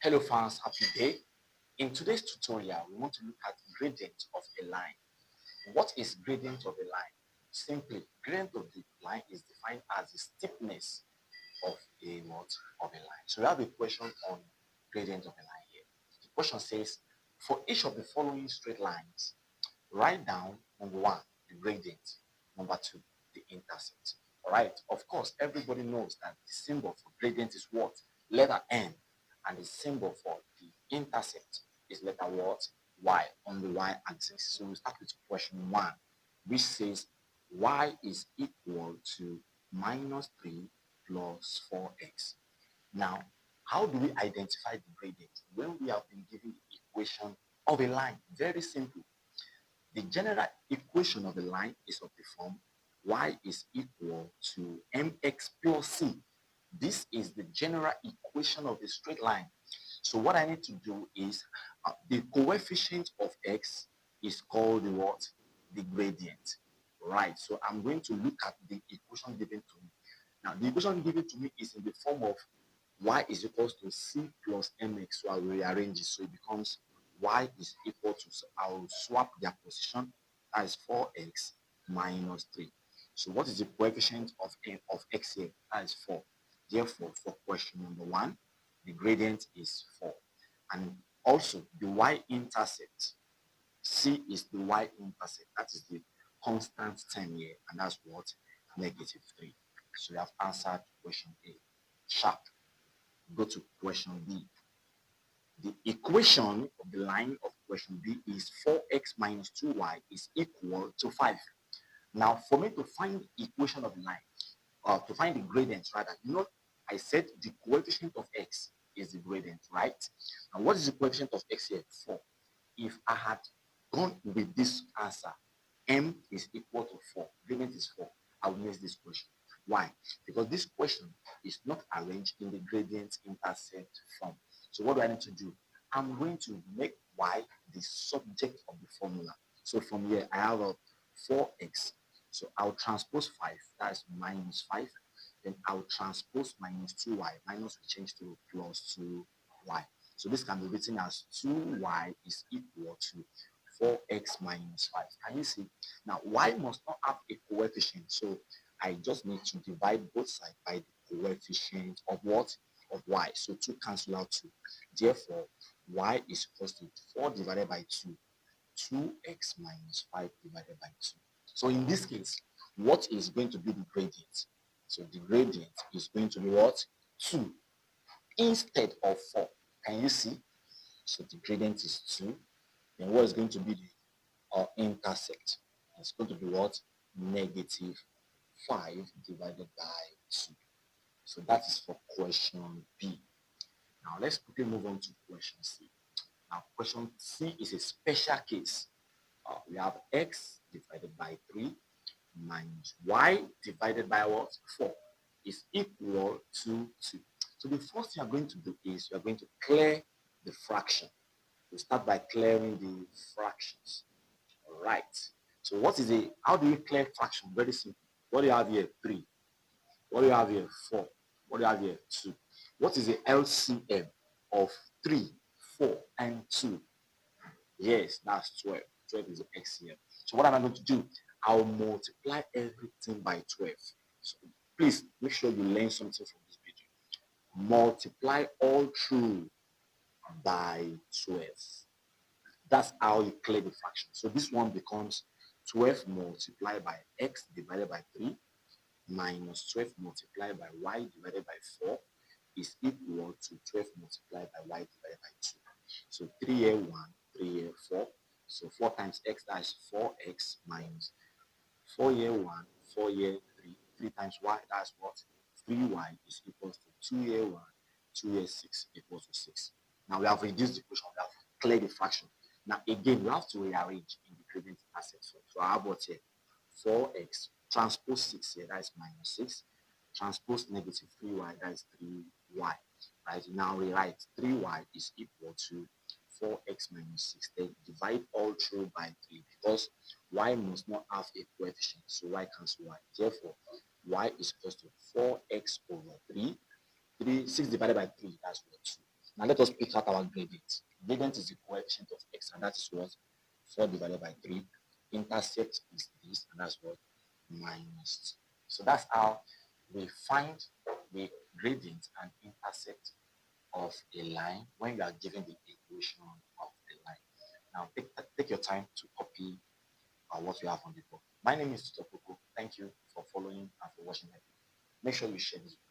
Hello fans, happy day. In today's tutorial, we want to look at gradient of a line. What is gradient of a line? Simply, gradient of the line is defined as the steepness of a what of a line. So we have a question on gradient of a line here. The question says, for each of the following straight lines, write down number one, the gradient, number two, the intercept. All right, of course, everybody knows that the symbol for gradient is what? Letter N, and the symbol for the intercept is letter what? Y, on the y-axis. So we start with question one, which says y is equal to minus 3 plus 4x. Now, how do we identify the gradient when we have been given the equation of a line? Very simple. The general equation of a line is of the form y is equal to mx plus c. This is the general equation of a straight line. So what I need to do is the coefficient of x is called the what? The gradient. Right. So I'm going to look at the equation given to me. Now the equation given to me is in the form of y is equals to c plus mx. So I'll rearrange it so it becomes y is equal to, so I'll swap their position as 4x minus 3. So what is the coefficient of x here? That is 4. Therefore, for question number one, the gradient is 4. And also the y-intercept, c is the y-intercept. That is the constant term here, and that's what? Negative 3. So we have answered question A. Sharp. Go to question B. The equation of the line of question B is 4x minus 2y is equal to 5. Now, for me to find the equation of the line, to find the gradient rather, I said the coefficient of x is the gradient, right? And what is the coefficient of x here? 4. If I had gone with this answer, m is equal to 4, gradient is 4, I would miss this question. Why? Because this question is not arranged in the gradient intercept form. So what do I need to do? I'm going to make y the subject of the formula. So from here, I have a 4x. So I'll transpose 5, that's minus 5. Then I'll transpose minus 2y. Minus will change to plus 2y. So this can be written as 2y is equal to 4x minus 5. Can you see? Now, y must not have a coefficient. So I just need to divide both sides by the coefficient of what? Of y. So 2 cancel out 2. Therefore, y is equal to 4 divided by 2. 2x minus 5 divided by 2. So in this case, what is going to be the gradient? So the gradient is going to be what? 2 instead of 4. Can you see? So the gradient is 2. Then what is going to be the intercept? It's going to be what? Negative 5 divided by 2. So that is for question B. Now let's quickly move on to question C. Now question C is a special case. We have x divided by 3 minus y divided by what? 4 is equal to 2. So the first thing you're going to do is you're going to clear the fraction. We start by clearing the fractions. All right. So how do you clear fraction? Very simple. What do you have here? 3. What do you have here? 4. What do you have here? 2. What is the LCM of 3, 4, and 2? Yes, that's 12. 12 is the LCM. So what am I going to do? I'll multiply everything by 12. So please make sure you learn something from this video. Multiply all through by 12. That's how you clear the fraction. So this one becomes 12 multiplied by x divided by 3 minus 12 multiplied by y divided by 4 is equal to 12 multiplied by y divided by 2. So 3 here 1, 3 here 4. So 4 times x, that is 4x minus 4 here 1, 4 here 3. 3 times y, that's what? 3y is equal to 2 here 1, 2 here 6 equals to 6. Now we have reduced the equation, we have cleared the fraction. Now again, we have to rearrange in the gradient intercept. So I have what here? 4x transpose 6 here, that is minus 6. Transpose negative 3y, that is 3y. Right, now we write 3y is equal to 4x minus 6. Then divide all through by 3 because y must not have a coefficient. So y cancel y. Therefore, y is equal to 4x over 3. 6 divided by 3, that's what? 2. Now let us pick out our gradient. Gradient is the coefficient of x, and that is what 4 divided by 3. Intercept is this, and that's what minus. So that's how we find the gradient and intercept of a line when you are given the equation of a line. Now take your time to copy what we have on the board. My name is Tutokoko. Thank you for following and for watching my video. Make sure you share this video.